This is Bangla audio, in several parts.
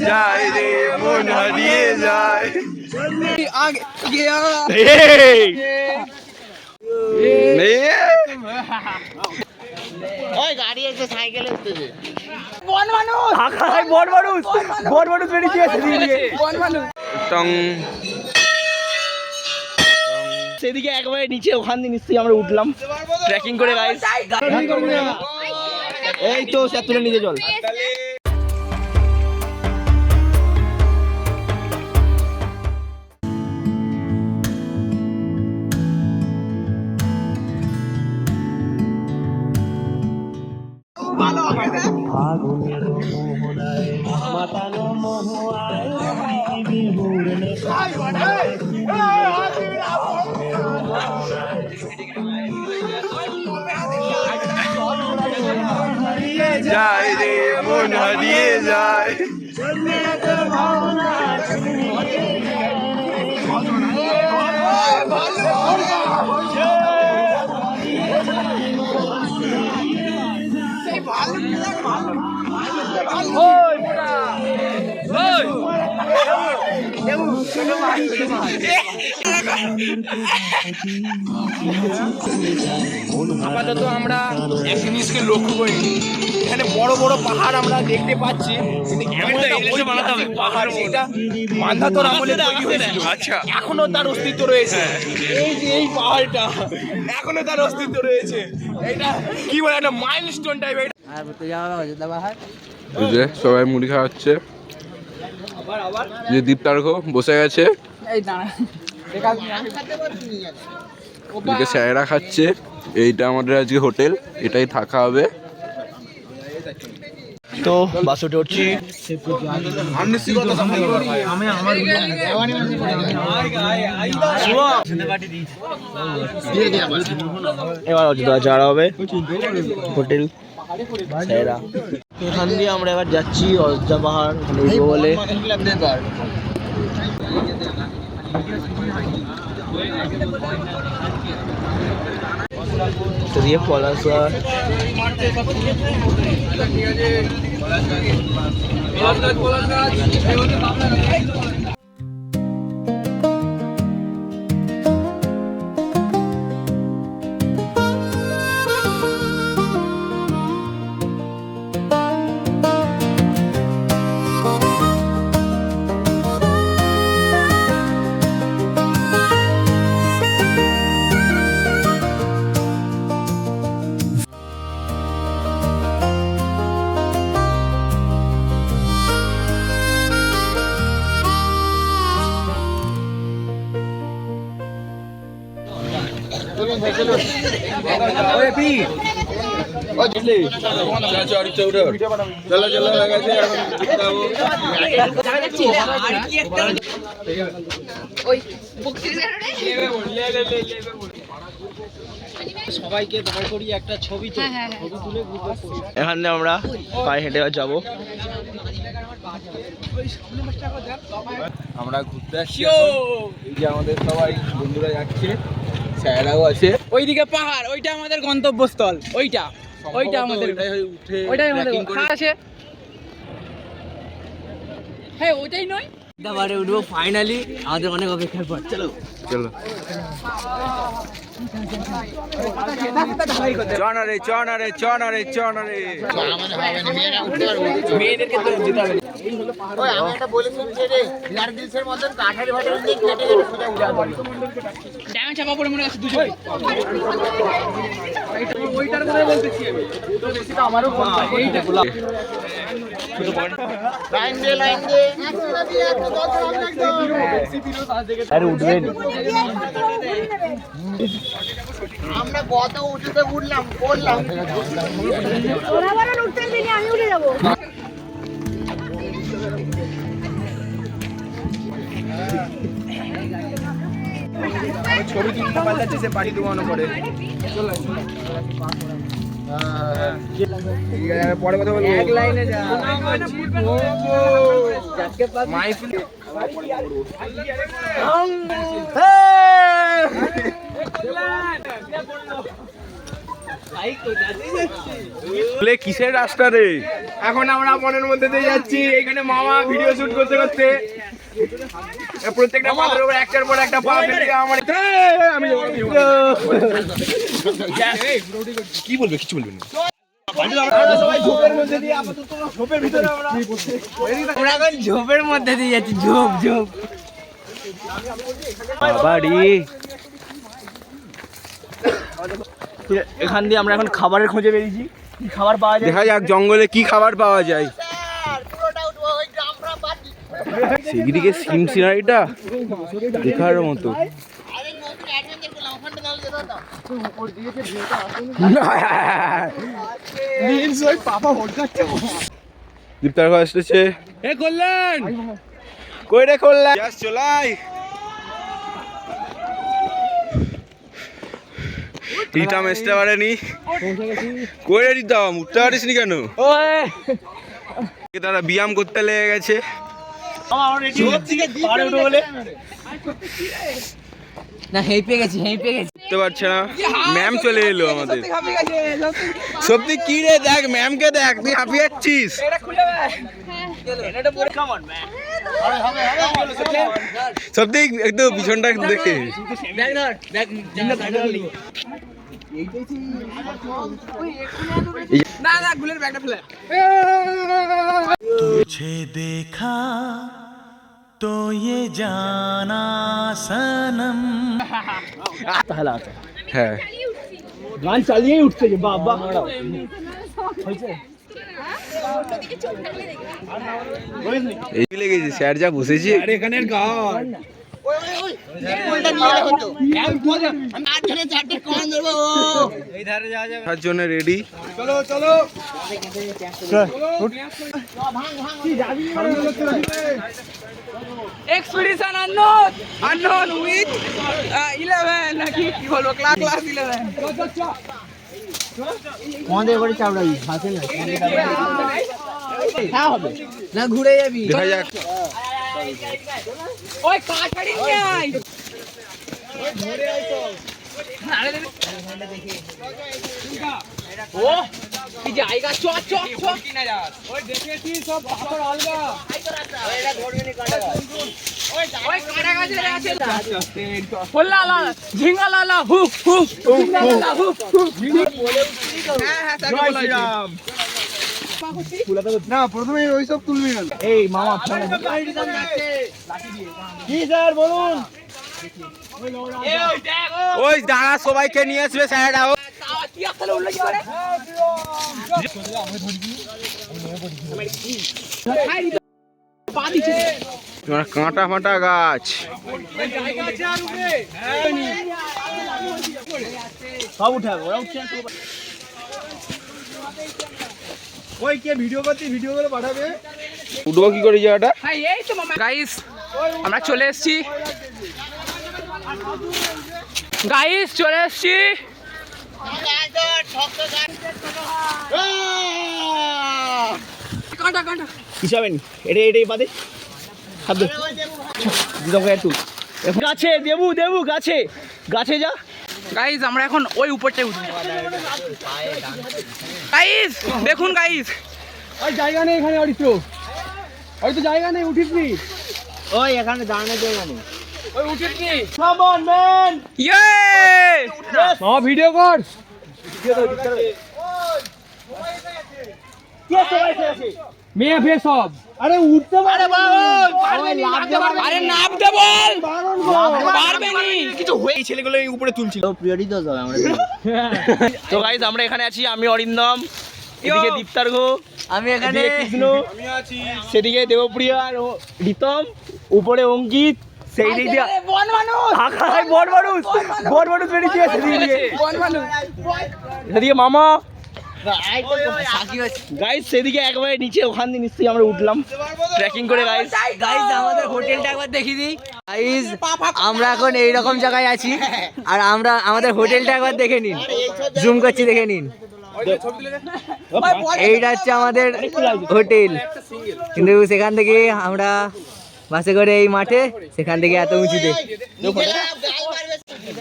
যায় রে মন হারিয়ে যায়। ওই গাড়ি এসে সাইকেল এসেছে। সেদিকে একবারে নিচে, ওখান দিয়ে নিশ্চয়ই আমরা উঠলাম ট্রেকিং করে গাইস। এই তো তুলে নিচে চল। যায় রে মন হারিয়ে যায়। আপাতত আমরা এক জিনিসকে লক্ষ্য করি, এখানে বড় বড় পাহাড় আমরা দেখতে পাচ্ছি, পাহাড় যেটা মান্ধাতর আমলে তৈরি হয়েছিল, আচ্ছা এখনো তার অস্তিত্ব রয়েছে। এই যে এই পাহাড়টা এখনো তার অস্তিত্ব রয়েছে, এটা কি বলে একটা মাইলস্টোন টাইপ। সবাই মুড়ি খাওয়াচ্ছে, যে দীপতার্ঘ বসে গেছে, স্যারেরা খাচ্ছে। এইটা আমাদের আজকে হোটেল, এটাই থাকা হবে। তো বাস উঠে উঠছি। এবার অযোধ্যা যাওয়া হবে হোটেল স্যারেরা। এখান দিয়ে আমরা এবার যাচ্ছি অযোধ্যা পাহাড়, ওখানে উঠবো বলে। দিয়ে পলাশা সবাইকে দাঁড় করিয়ে একটা ছবি তুলে এখানে আমরা পায়ে হেঁটে যাবো। আমরা ঘুরতে আসছি, এই যে আমাদের সবাই বন্ধুরা যাচ্ছে, স্যারেরাও আছে। ওইদিকে পাহাড়, ওইটা আমাদের গন্তব্যস্থল, ওইটা আমাদের ওইটাই আমাদের আছে। হ্যাঁ ওইটাই নয়, দাবারে উঠবো ফাইনালি, আমাদের অনেক অপেক্ষার পর। চলো চলো মেয়েদেরকে তো যেতে হবে। ওই আমি একটা বলেছিলাম যে রে বিহার দিলসের মতন কাঠারি ভাটারি দিয়ে কেটে কেটে সোজা উঠে যাবে। ডায়মন্ড চাপা পড়ে মনে আছে দুজন। ওইটার কথা বলতেছি আমি, তো বেশি তো আমারও এইটা লাইন দে আরে উঠবেন। আমরা কত উঁচুতে উঠলাম করলাম। ওরা বরং উঠতে দিনি, আমি উঠে যাবো। ছবি তুলতে পাল্টাচ্ছে, সে পাটি দোকানো করে। পরে কথা বলবো, এক লাইনে যা মাইফিল। বলে কিসের রাস্তা রে? এখন আমরা মনের মধ্যে দিয়ে যাচ্ছি, এখানে মামা ভিডিও শুট করতে করতে প্রত্যেকটা পাথরের উপর একটার পর একটা পা ফেলে আমার আমি কি বলবে, কিছু বলবেন না। আমরা এখন ঝোপের মধ্যে দিয়ে যাচ্ছি, ঝোপ ঝোপ। এখান দিয়ে আমরা এখন খাবারের খোঁজে বেরিয়েছি, কি খাবার পাওয়া যায়। দেখা যাক জঙ্গলে কি খাবার পাওয়া যায়। সেদিকে সিম সিনারিটা দেখার মতো। দীপ্তার ঘর এসেছে। এ করলেন কই রে কল্যাণ? চলাই রিতাম আসতে পারেনি। কই রে রিতাম, উঠতে পারিসনি কেন? তারা ব্যায়াম করতে লেগে গেছে। না হেঁপে গেছি, হেঁপে গেছি। উঠতে পারছে না, ম্যাম চলে এলো আমাদের। সত্যি কি রে, দেখ ম্যামকে দেখ, তুই হাঁপিয়ে যাচ্ছিস। সত্যি একটু পিছনটা দেখে। না না গুলের ব্যাগটা ফেলে। तुझे देखा तो ये जाना सनम। হ্যাঁ গান চালিয়েই উঠছে যে বাবা। এই লেগেছে স্যার যা বসেছে। এখানের গান তার জন্য রেডি। চলো চলো এক্সপিডিশন আননোন, আননোন উইথ 11 নাকি কি বলবো, ক্লাস 11। আমাদের বাড়ি চাপড়াই হাসে না। হ্যাঁ হবে না, ঘুরে যাবি। দেখা যাক। ওই কাটারি নিয়ে আয়। ও কি জায়গা, চ চ চ কিনা যাস। ওই দেখেছি সব পাথর আলগা। ওইটা ধরবে নি কাটা। ওই কাটা গাছে আছে। হোল্লা লা ঝিঙ্গা লালা হু হু ঝিঙ্গা লালা হু হু। হ্যাঁ হ্যাঁ তাকে বলাই রাম। না, প্রথমে ওইসব তুলবি না। এই মামা কি স্যার বলুন। ওই দাঁড়া, সবাইকে নিয়ে আসবে স্যাররা। তোমার কাঁটা ফাঁটা গাছ। সব উঠে ওরা উঠছে। ওই কে ভিডিও করতে, ভিডিও করে পাঠাবে। উঠবো কি করে জায়গাটা? হ্যাঁ এই তো মামা। গাইস আমরা চলে এসেছি, গাইস চলে এসেছি। কাঁটা কাঁটা কিছু হবে না, এটাই বাদে খাদ্য একটু গাছে দেবু দেবু গাছে গাছে যা। গাইস আমরা এখন ওই উপরটায় উঠি। গাইস দেখুন গাইস, ওই জায়গা নেই এখানে, অরিত্র ওই তো জায়গা নেই, উঠিস নি। ওই এখানে দাঁড়ানোর জায়গা নেই। ওই উঠিস নি। কাম অন ম্যান, ইয়ে মামা ভিডিও কর। মেয়ে ফে সব। আরে উঠতে পারে। আরে নামতে বল, পারবে নি কিছু হয়ে ছেলেগুলো এই উপরে তুলছিল। প্রিয়রিত হবে আমরা। তো গাইস আমরা এখানে আছি, আমি অরিন্দম, এদিকে দীপ্তার্ঘ, আমি এখানে কৃষ্ণ, সেদিকে দেবপ্রিয়া আর রিতম, উপরে অঙ্কিত, সেই দিক দিয়ে বন মানুষ, ঢাকায় বড় মানুষ বেরিয়েছে, বন মানুষ। সেদিকে মামা গাইস, সেদিকে একবারে নিচে, ওখান দিয়ে নিশ্চয়ই আমরা উঠলাম ট্রেকিং করে। গাইস গাইস আমাদের হোটেলটা একবার দেখিয়ে দিই। গাইস আমরা এখন এই রকম জায়গায় আছি, আর আমরা আমাদের হোটেলটা একবার দেখে নিন, জুম করছি দেখে নিন। এইটা হচ্ছে আমাদের হোটেল, কিন্তু সেখান থেকে আমরা বাসে করে এই মাঠে, সেখান থেকে এত উঁচুতে।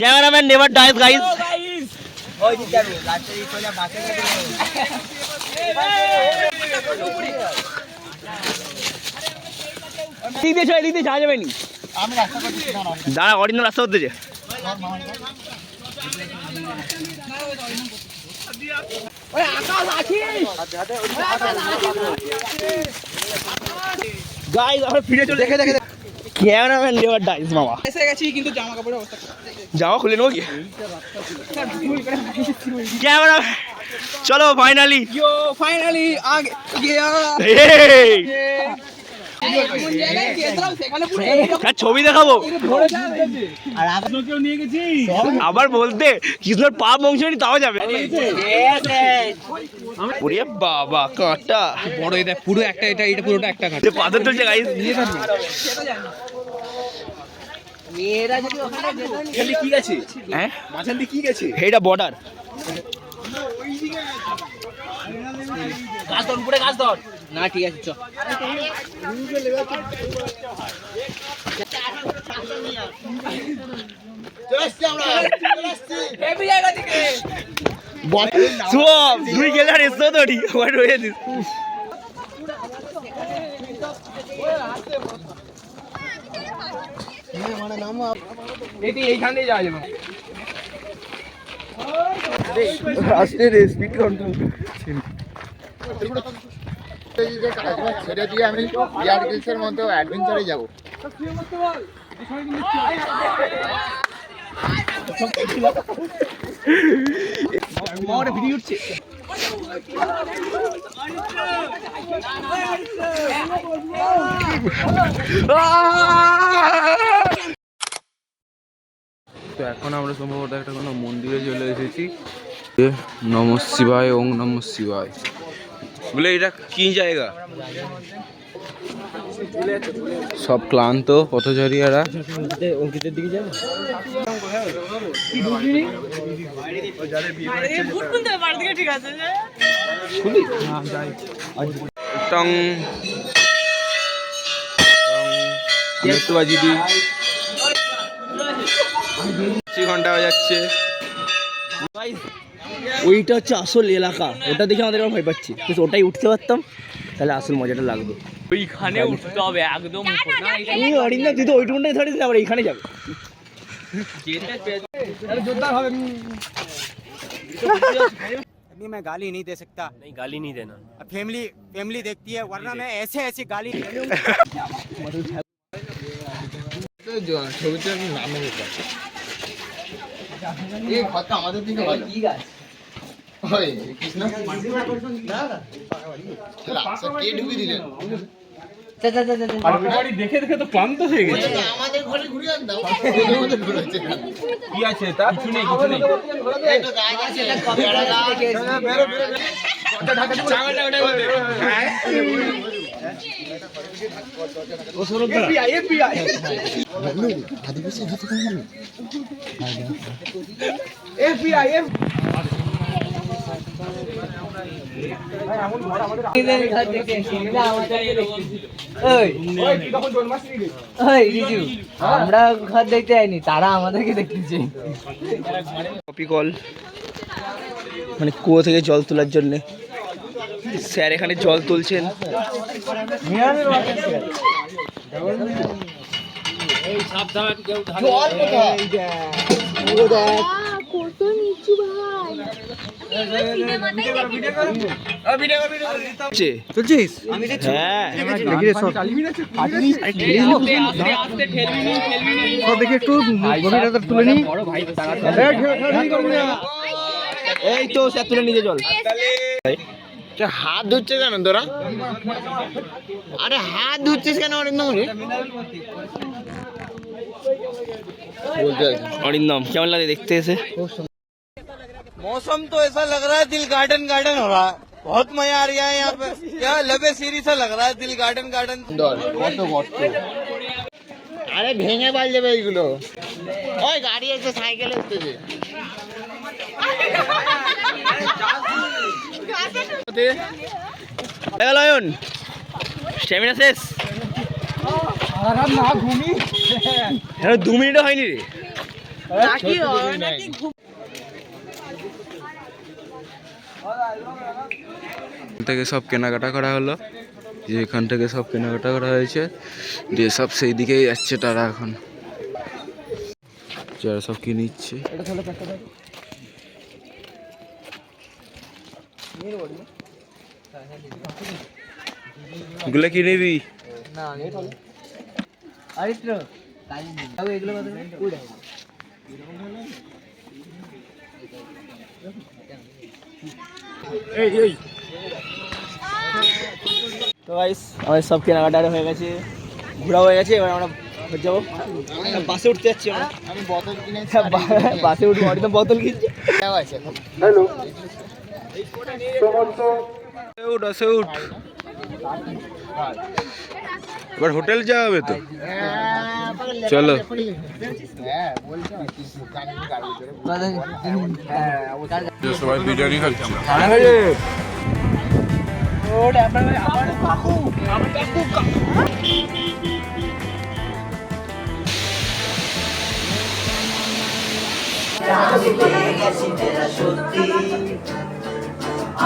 Cameraman never dies guys. যাওয়া যাবে নি দাঁড়া অরিন্দম রাস্তা করতেছে গাইস আমরা ফিরে চলে দেখে ক্যামেরাম্যান নেভার ডাইস মামা এসে গেছি কিন্তু জামা কাপড়ের অবস্থা জামা খুলে নেবো কি ক্যামেরা চলো ফাইনালি यो फाइनली आ गया ছবি দেখাবো আবার বলতে কৃষ্ণর পা বংশী তাও যাবে ওরে বাবা কাঁটা বড় এটা পুরো একটা এটা পুরোটা একটা কাট পাথর তুলছে গাইস মেয়েরা যদি ওখানে যেত কি গেছে হ্যাঁ মাঝখান দিয়ে কি গেছে? এইটা বর্ডার গাছ ধর উপরে গাছ ধর না ঠিক আছে চ হেভি জায়গা থেকে সব তুই গেলে আর এসো তো ঠিক ওয়াইট হয়ে দিস এটি এইখানে যাওয়া যাবে আস্তে রে স্পিড কন্ট্রোল ছেড়ে দিয়ে আমি বিয়ার গ্রিলসের মধ্যে অ্যাডভেঞ্চারে যাব। মামারে ভিডিও উঠছে তো এখন আমরা সম্ভবত একটা কোনো মন্দিরে চলে এসেছি নম শিবায় ওং নম শিবায় বলে এটা কি জায়গা সব ক্লান্ত পথচারীরা অঙ্কিতের দিকে যাবে টং একটু বাজি দিই 6 ঘন্টা হয়ে যাচ্ছে ওইটা হচ্ছে আসল এলাকা ওটা দেখে আমাদের ভয় পাচ্ছি ওটাই উঠতে পারতাম তাহলে আসল মজাটা লাগবে ওইখানে উঠতে হবে একদম তুই অরিন্দম তুই তো ওইটুকুটাই ধরিস না আবার এইখানে যাবে मैं गाली नहीं दे सकता नहीं गाली नहीं देना फैमिली देखती है वरना मैं ऐसे गाली ছবিটা আমি নামে দিতাম এই ঘরটা আমাদের দিকে ভালো কি গাছ ওই কৃষ্ণ না আচ্ছা কে ঢুকে দিলেন দেখে দেখে তো ক্লান্ত হয়ে গেছে। আমাদের ঘরে ঘুরে আন দাও ওদের ঘরে আছে কি আছে তা কিছু নেই কিছু নেই এই তো গাছ আছে এটা কবে বেরো আমরা ঘর দেখতে যাইনি তারা আমাদেরকে দেখতেছে কপি কল মানে কুয়ো থেকে জল তোলার জন্য স্যার এখানে জল তুলছেন কত নিচু ভাই তুলছিস হ্যাঁ দেখি একটু গভীরতা তুলে নি এই তো স্যার তুলে নিয়ে জল হাত ধুচ্ছে কেন তোরা আরে হাত ধুচ্ছিস কেন অরিন্দম অরিন্দম কেমন লাগে দেখতে এসে मौसम तो ऐसा लग रहा है दिल गार्डन हो रहा है बहुत मजा आ रहा है यहाँ पे क्या लबे सीरी सा लग रहा है दिल गार्डन কত গর্ত আরে ভেঙে বাল যাবে এইগুলো ওই গাড়ি এসে সাইকেল এসেছে লয়ন স্ট্যামিনা শেষ হ্যাঁ 2 মিনিটও হয়নি রে থেকে সব কেনাকাটা করা হলো, যে এখান থেকে সব কেনাকাটা করা হয়েছে, দিয়ে সব সেই দিকেই যাচ্ছে তারা এখন, যারা সব কিনে নিচ্ছে। এগুলো কি নিবি? তো গাইস আমাদের সব কেনাকাটা হয়ে গেছে, ঘোরা হয়ে গেছে, এবার আমরা যাবো, বাসে উঠতে যাচ্ছি আমরা। আমি বোতল কিনেছি বাসে উঠবো, অরিন্দম বোতল কিনছে। আছে উঠ আসে উঠ, এবার হোটেল যাওয়া হবে তো, চলো। হ্যাঁ বলছি সবাই বিরিয়ানি খাচ্ছি।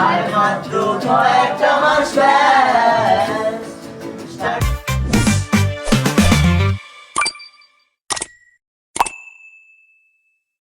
আর মাত্র 6টা মাস